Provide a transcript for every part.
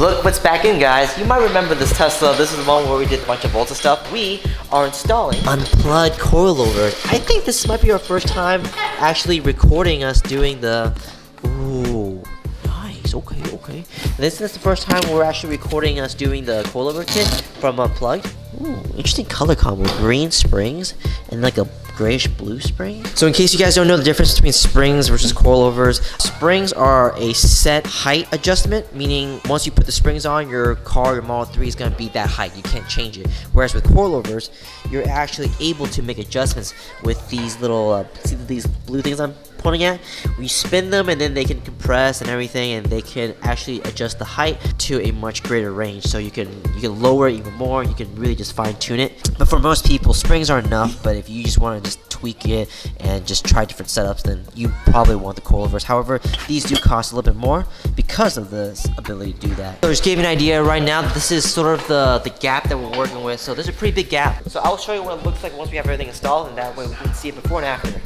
Look what's back in, guys. You might remember this Tesla. This is the one where we did a bunch of Volta stuff. We are installing unplugged coilovers. I think this might be our first time actually recording us doing the... Ooh, nice. Okay. This is the first time we're actually recording us doing the coilover kit from Unplugged. Ooh, interesting color combo. Green springs and like a grayish blue spring. So in case you guys don't know the difference between springs versus coilovers, springs are a set height adjustment, meaning once you put the springs on, your car, your Model 3 is going to be that height. You can't change it. Whereas with coilovers, you're actually able to make adjustments with these little, see these blue things I'm pointing at? We spin them and then they can compress and everything, and they can actually adjust the height to a much greater range. So you can lower it even more. You can really just fine tune it. But for most people, springs are enough. But if you just want to just tweak it and just try different setups, then you probably want the coilovers. However, these do cost a little bit more because of this ability to do that. So just give you an idea right now, this is sort of the gap that we're working with. So there's a pretty big gap. So I'll show you what it looks like once we have everything installed, and that way we can see it before and after.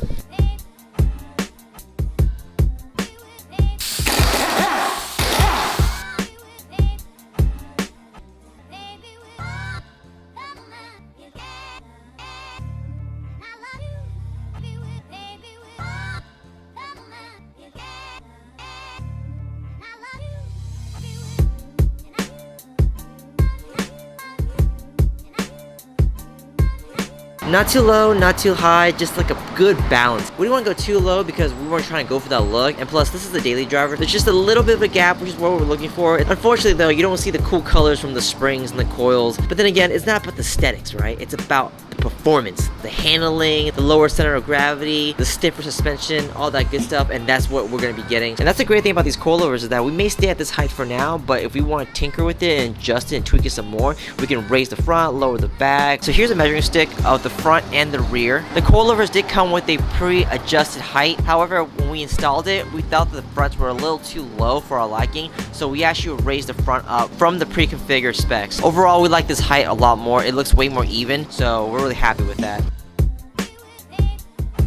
Not too low, not too high, just like a good balance. We didn't want to go too low because we weren't trying to go for that look, and plus this is a daily driver. There's just a little bit of a gap, which is what we're looking for. Unfortunately though, you don't see the cool colors from the springs and the coils, but then again, it's not about the aesthetics, right? It's about the performance, the handling, the lower center of gravity, the stiffer suspension, all that good stuff, and that's what we're going to be getting. And that's the great thing about these coilovers, is that we may stay at this height for now, but if we want to tinker with it and adjust it and tweak it some more, we can raise the front, lower the back. So here's a measuring stick of the front and the rear. The coilovers did come with a pre-adjusted height. However, when we installed it, we felt that the fronts were a little too low for our liking, so we actually raised the front up from the pre-configured specs. Overall, we like this height a lot more. It looks way more even, so we're really happy with that.